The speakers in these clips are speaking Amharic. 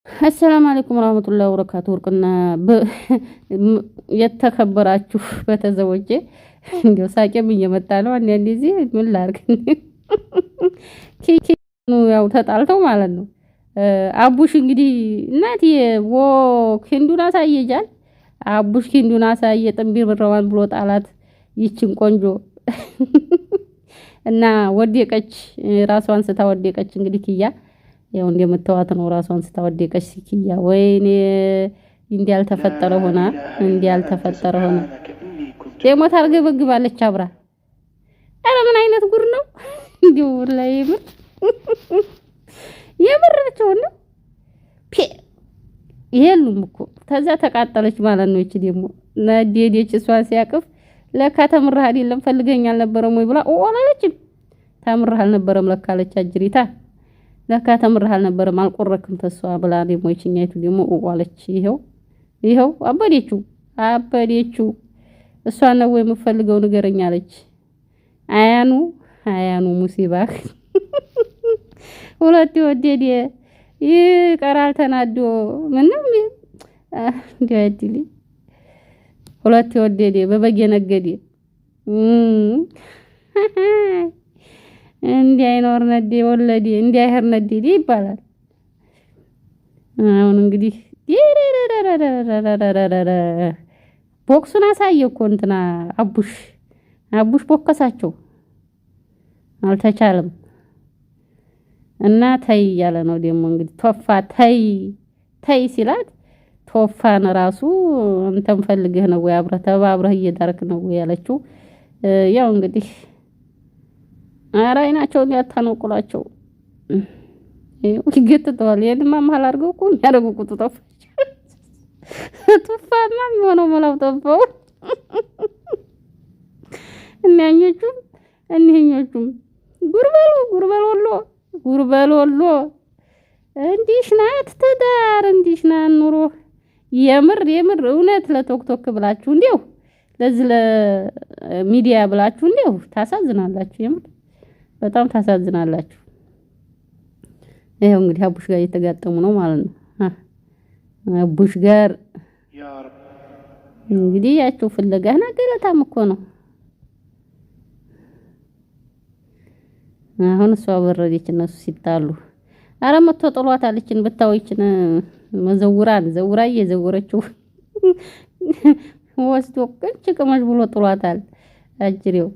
السلام عليكم ورحمة الله وبركاته ورقنا የተከበራችሁ በተዘወጀ እንደው ሳቄም እየመጣ ነው አንዴ እዚህ ምን ላርግ ኬኬ ነው ያው ተጣልተው ማለት ነው አቡሽ እንግዲህ እናት ወ ክንዱን አሳየጃል አቡሽ ክንዱን አሳየ ጥምቢር ብረዋን ብሎ ጣላት ይችን ቆንጆ እና ወደቀች ራሷን ስታወደቀች እንግዲህ ኪያ ያው እንደምታዋት ነው ራሷን ስታወደቀች ኪያ ወይኔ እንዲያል ተፈጠረ ሆና የሞት አርገበግባለች አብራ አረ ምን አይነት ጉር ነው እንዴው ላይ የምርቸው ነው ይሄሉም እኮ ተዛ ተቃጠለች ማለት ነው እቺ ደሞ ነዴዴች እሷን ሲያቅፍ ለካ ተምርህ አይደለም ፈልገኛል ነበረም ወይ ብላ ኦላለች ተምርህ አልነበረም ለካለች አጅሪታ ለካ ተምርህ አልነበረም አልቆረክም ተሷ ብላ ደሞ እቺኛይቱ ደሞ ኦዋለች ይሄው አበዴቹ እሷ ነው ወይ የምፈልገው ንገረኛ አለች አያኑ ሙሲባክ ሁለት ወደዴ ይቀራል ተናዶ ምንም እንዲያድሊ ሁለት ወደዴ በበጌ ነገዴ እንዲያይኖር ነዴ ወለዴ እንዲያይሄር ነዴ ይባላል አሁን እንግዲህ ቦክሱን አሳየው እኮ እንትና አቡሽ ቦከሳቸው አልተቻለም እና ታይ ያለ ነው ደሞ እንግዲህ ቶፋ ታይ ሲላት ቶፋን ራሱ እንተን ፈልገህ ነው ወይ አብረህ እየዳርክ ነው ወይ ያለችው ያው እንግዲህ አራይናቸውን ያታነቁላቸው ይገጥተዋል የድማ መሃል አድርገው እኮ ያደረጉ ቁጡ ቶፋማ ሆነው መላው ጠፋው እነኛኞቹም ጉርበል ወሎ እንዲሽ ናት ተዳር እንዲሽ ናት ኑሮ የምር እውነት ለቶክቶክ ብላችሁ እንዴው ለዚህ ለሚዲያ ብላችሁ እንዴው ታሳዝናላችሁ የምር በጣም ታሳዝናላችሁ ይሄው እንግዲህ አቡሽ ጋር እየተጋጠሙ ነው ማለት ነው አቡሽ ጋር እንግዲህ ያቸው ፍለጋና ገለታም እኮ ነው አሁን እሷ ወረደች እነሱ ሲጣሉ አረ መጥቶ ጥሏታለችን ብታውይችን ዘውራ እየዘወረችው ወስዶ ቅንጭ ቅመሽ ብሎ ጥሏታል አጅሬው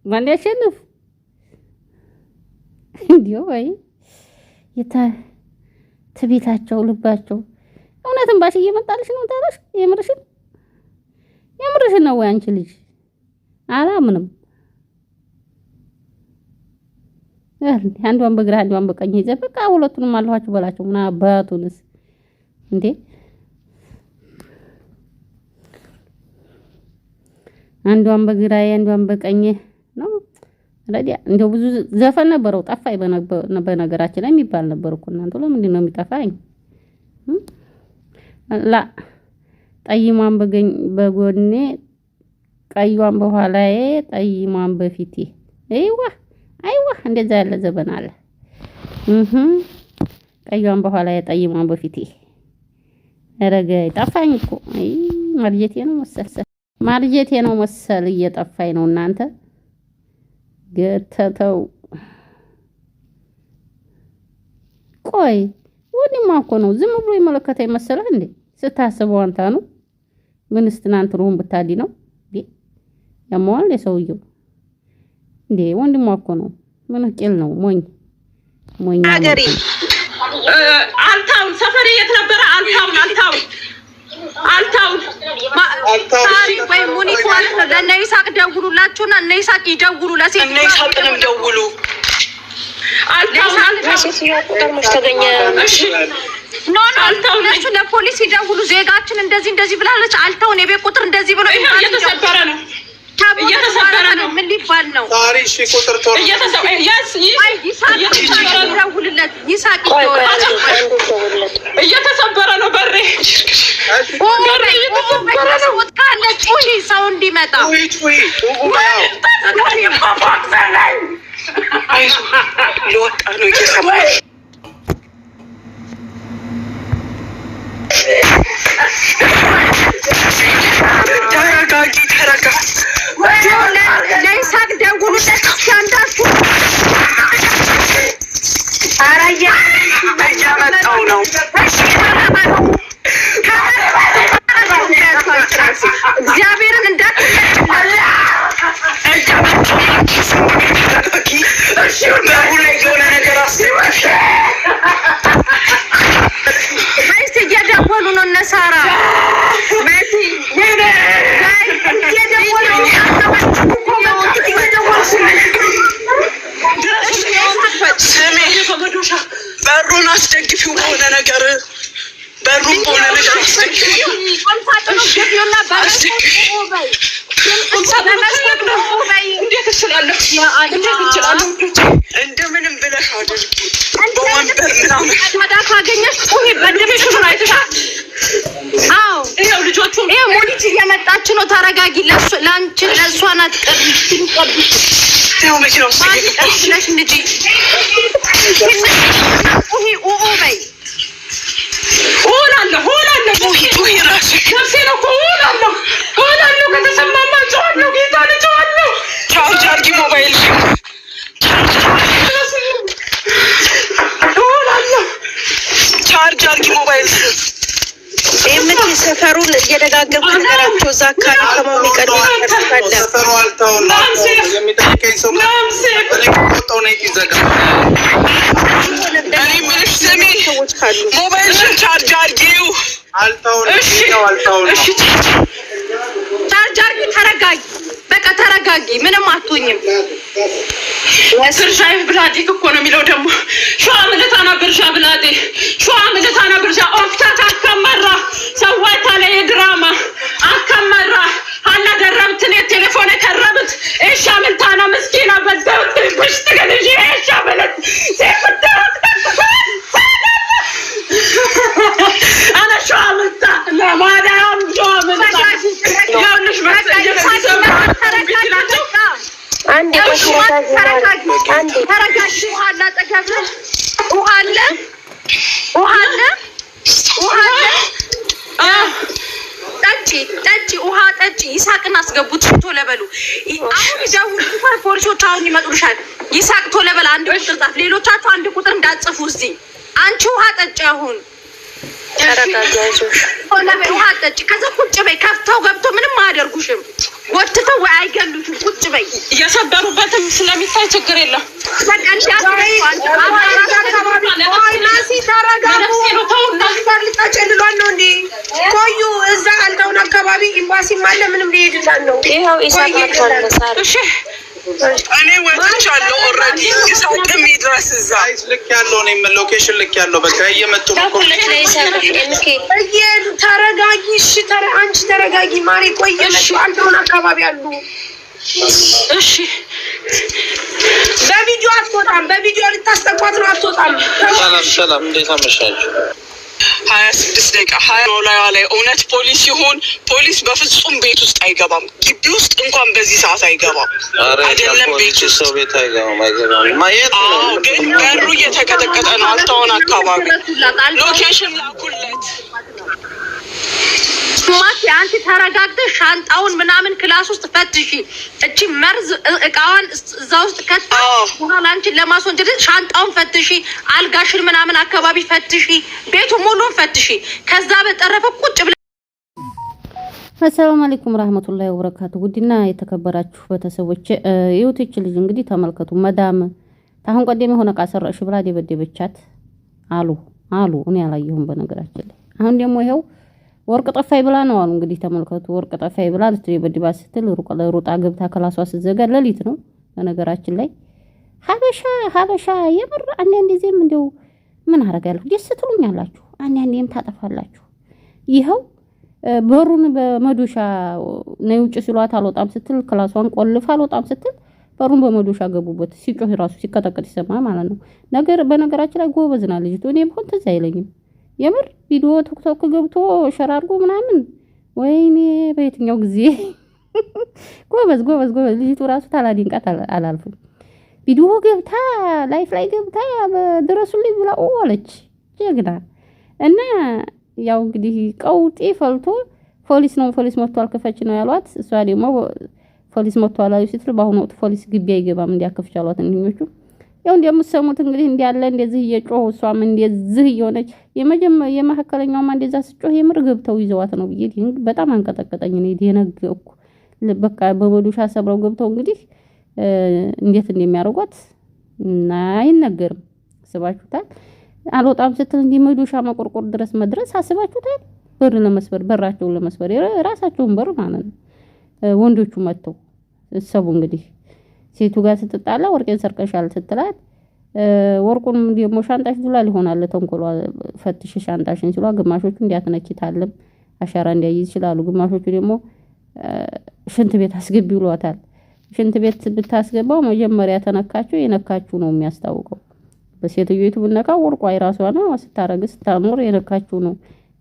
ማን ያሸንፍ እንዲው ወይ ትቤታቸው ልባቸው እውነትም ባሽ እየመጣልሽ ነው ታላሽ የምርሽን ነው ወይ አንቺ ልጅ አላምንም አንዷን በግራ አንዷን በቀኝ ይዘህ በቃ ሁለቱንም አልኋችሁ በላቸው ምን አባቱንስ እንዴ አንዷን በግራ አንዷን በቀኝ ነው ረዲያ እንደው ብዙ ዘፈን ነበረው ጠፋይ በነገራችን ላይ የሚባል ነበር እኮ እናንተ ለምንድን ነው የሚጠፋኝ ላ ጠይማን በጎኔ ቀይዋን በኋላዬ ጠይማን በፊቴ አይዋ እንደዛ ያለ ዘበን አለ ቀይዋን በኋላዬ ጠይማን በፊቴ ረጋይ ጠፋኝ እኮ ማርጀቴ ነው መሰል እየጠፋኝ ነው እናንተ ገተተው ቆይ ወዲማ እኮ ነው ዝም ብሎ ይመለከተኝ መሰለህ እንዴ ስታስበው አንተ ነው ምንስ ትናንት ሩም ብታዲ ነው ያሟል ለሰውየው እንዴ ወንድሟ እኮ ነው ምን ቄል ነው ሞኝ አገሪ አልታውን ሰፈር የት ነበር አልታውን ታሪክ ወይ ሙኒክ ማለት ነው ለነይሳቅ ደውሉላችሁና ነይሳቅ ይደውሉ ለነይሳቅንም ደውሉ አልታውን ተገኘ እሺ አልታውን ለፖሊስ ይደውሉ ዜጋችን እንደዚህ ብላለች አልታውን የቤት ቁጥር እንደዚህ ብሎ እየተሰበረ ነው ምን ሊባል ነው ታሪክ ቁጥር ቶሎ እየተሰበረ ነው በሬ ሰው እንዲመጣ ለይሳቅ ደውሉለት እስኪ አራያ እያመጣው ነው እግዚአብሔርን እየደወሉ ነው እነ ሳራ በሩን አስደግፊው በሆነ ነገር በሩን በሆነ ነገር አስደግፊው እንደምንም ብለሽ አድርጊ በወንበር ምናምን ካገኘሽ ይኸው ልጆቹ ይኸው ሞዲት እየመጣች ነው ተረጋጊ ለአንቺ ለእሷ ናት ቀርብሽ እንጂ በይ ሆላለሁ ራሴ ነፍሴ ነው ሆላለሁ ከተሰማማ ጨዋለሁ ጌታ ልጨዋለሁ ቻርጅ አድርጊ ሞባይል ሆላለሁ ቻርጅ አድርጊ ሞባይል የምን ሰፈሩን እየደጋገምኩ ነገራቸው እዛ አካባቢ ከማሚ ቀድሞ ያደርጋል ሰፈሩ አልታውና የሚጠይቀኝ ሰው ወጣው ነው ይዘጋል እኔ ምንሽ ስሚ ሞባይልሽን ቻርጅ አድርጊው አልታውና እሺ ቻርጅ አድርጊ ተረጋጊ በቃ ተረጋጊ ምንም አትሆኝም ስርሻይ ብላዴ እኮ ነው የሚለው ደግሞ ሸዋ ምልታና ብርሻ ብላዴ ሸዋ ምልታና ብርሻ ኦፍታታ አከመራ ሰዋታ ላይ ድራማ አከመራ አላ ደረብትን የቴሌፎን ከረብት እሻ ምልታና ምስኪና በዛውት ብሽት ገለጂ እሻ በለት ሲፈተራት አና ሸዋ ምልታ ለማዳም ሸዋ ምልታ ያውልሽ መስጊድ አንዴ ተረጋጊ ውሃ አለ አጠገብሽ ውሃ አለ ጠጪ ውሃ ጠጪ ይሳቅን አስገቡት ቶሎ በሉ አሁን ይደውሉ ፖሊሶች አሁን ይመጡልሻል ይሳቅ ቶሎ በል አንድ ቁጥር ጻፍ ሌሎቻችሁ አንድ ቁጥር እንዳጽፉ እዚህ አንቺ ውሃ ጠጪ አሁን ውሃ ጠጪ ከዛ ቁጭ በይ ከፍተው ገብቶ ምንም አያደርጉሽም ወጥተው ወይ አይገሉሽም ቁጭ በይ እየሰበሩበትም ስለሚታይ ችግር የለም በቃ ቆዩ እዛ አልጋውን አካባቢ ኤምባሲም አለ ምንም ሊሄድላን ነው ይኸው እሺ እኔ ወጥቻለሁ ኦልሬዲ ይሳቅም ይድረስ እዛ ልክ ያለው ነው ሎኬሽን ልክ ያለው በቃ እየመጡ ነው ተረጋጊ እሺ አንቺ ተረጋጊ ማሪ ቆየሽ አልጋውን አካባቢ አሉ እሺ በቪዲዮ አትወጣም በቪዲዮ ልታስጠቋት ነው አትወጣም ሰላም እንዴት አመሻችሁ 26 ደቂቃ 20 ላይ እውነት ፖሊስ ይሁን ፖሊስ በፍጹም ቤት ውስጥ አይገባም ግቢ ውስጥ እንኳን በዚህ ሰዓት አይገባም አይደለም ቤት ውስጥ ሰው ቤት አይገባም ማየት ግን በሩ እየተቀጠቀጠ ነው አልታውን አካባቢ ሎኬሽን ላኩለት ማቲ አንቺ ተረጋግተሽ ሻንጣውን ምናምን ክላስ ውስጥ ፈትሺ እቺ መርዝ እቃዋን እዛ ውስጥ ከታ በኋላ አንቺ ለማስወንጀል ሻንጣውን ፈትሺ አልጋሽን ምናምን አካባቢ ፈትሺ ቤቱ ሙሉን ፈትሺ ከዛ በተረፈ ቁጭ ብለ አሰላሙ አለይኩም ወራህመቱላሂ ወበረካቱ ውድና የተከበራችሁ ቤተሰቦች ይውትች ልጅ እንግዲህ ተመልከቱ መዳም ታሁን ቀደም የሆነ ቃሰራሽ ብላ ደበደበቻት አሉ እኔ አላየሁም በነገራችን ላይ አሁን ደግሞ ይሄው ወርቅ ጠፋይ ብላ ነው አሉ እንግዲህ ተመልከቱ ወርቅ ጠፋይ ብላ ልትደበድባ ስትል ሩጣ ገብታ ክላሷ ስትዘጋ ሌሊት ነው በነገራችን ላይ ሀበሻ የምር አንዴ ዜም እንደው ምን አረጋለሁ ደስ ትሉኛላችሁ አንዴም ታጠፋላችሁ ይሄው በሩን በመዶሻ ነው ውጭ ሲሏት አልወጣም ስትል ክላሷን ቆልፋ አልወጣም ስትል በሩን በመዶሻ ገቡበት ሲጮህ ራሱ ሲከተከት ይሰማ ማለት ነው በነገራችን ላይ ጎበዝና ልጅቱ እኔ ብሆን ትዝ አይለኝም የምር ቪዲዮ ቲክቶክ ገብቶ ሸራርጎ ምናምን ወይኔ በየትኛው ጊዜ ጎበዝ ልጅቱ ራሱ ታላዲንቃት አላልኩም ቪዲዮ ገብታ ላይፍ ላይ ገብታ ድረሱልኝ ብላ አለች ጀግና እና ያው እንግዲህ ቀውጢ ፈልቶ ፖሊስ መጥቷል ክፈች ነው ያሏት። እሷ ደግሞ ፖሊስ መጥቷል አሉ ስትል በአሁኑ ወቅት ፖሊስ ግቢ አይገባም እንዲያከፍች አሏት። እንኞቹ ያው እንደምትሰሙት እንግዲህ እንዲያለ እንደዚህ እየጮሁ እሷም እንደዚህ እየሆነች የመሐከለኛውማ እንደዛ ስጮህ የምር ገብተው ይዘዋት ነው ብዬ በጣም አንቀጠቀጠኝ ነው የደነገኩ። በቃ በመዶሻ ሰብረው ገብተው እንግዲህ እንዴት እንደሚያደርጓት እና አይነገርም። አስባችሁታል? አልወጣም ስትል እንዲህ መዶሻ መቆርቆር ድረስ መድረስ አስባችሁታል? በራቸውን ለመስበር ራሳቸውን በር ማለት ነው። ወንዶቹ መጥተው እሰቡ እንግዲህ ሴቱ ጋር ስትጣላ ወርቄን ሰርቀሻል ስትላት ወርቁን ደግሞ ሻንጣሽ ዱላል ይሆናል ተንኮሏ ፈትሽ ሻንጣሽን ሲሏ ግማሾቹ እንዲያትነኪታለም አሻራ እንዲያይዝ ይችላሉ። ግማሾቹ ደግሞ ሽንት ቤት አስገቢ ብሏታል። ሽንት ቤት ብታስገባው መጀመሪያ ተነካችሁ የነካችሁ ነው የሚያስታውቀው። በሴትዮይቱ ብነካ ወርቋ አይራሷ ነው ስታረግስ ታኖር የነካችሁ ነው።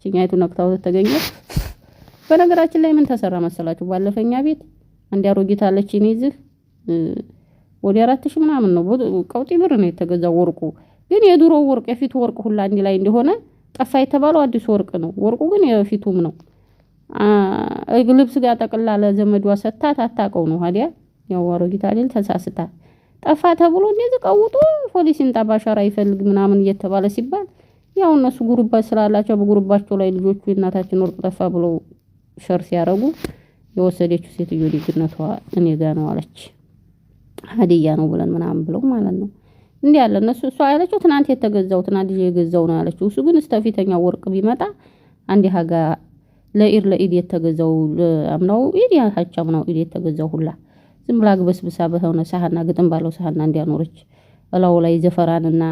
ጭኛይቱ ነክታው ተገኘች። በነገራችን ላይ ምን ተሰራ መሰላችሁ? ባለፈኛ ቤት አንድ አሮጊታለች ይነዚህ ወደ 4000 ምናምን ነው ቀውጢ ብር ነው የተገዛው ወርቁ። ግን የድሮ ወርቅ የፊቱ ወርቅ ሁላ አንድ ላይ እንደሆነ ጠፋ የተባለው አዲስ ወርቅ ነው። ወርቁ ግን የፊቱም ነው። ልብስ ጋር ጠቅላ ለዘመዷ ሰታት አታቀው ነው ታዲያ ያው አሮጊታ አይደል ተሳስታ ጠፋ ተብሎ እንደዚህ ቀውጦ ፖሊስን ጠባሻራ ይፈልግ ምናምን እየተባለ ሲባል ያው እነሱ ጉሩባች ስላላቸው በጉሩባቸው ላይ ልጆቹ እናታችን ወርቅ ጠፋ ብለው ሸር ሲያረጉ የወሰደችው ሴትዮ ልጅነቷ እኔ ጋር ነው አለች። ሀዲያ ነው ብለን ምናምን ብለው ማለት ነው። እንዴ ያለ እነሱ እሷ ያለችው ትናንት ትናንት የገዛው ነው ያለችው። እሱ ግን እስተፊተኛው ወርቅ ቢመጣ አንድ ሀጋ ለኢድ የተገዛው አምናው ኢድ ያቻምናው ኢድ የተገዛው ሁላ ዝም ብላ ግበስብሳ በሆነ ሳህና ግጥም ባለው ሳህና እንዲያኖርች እላው ላይ ዘፈራንና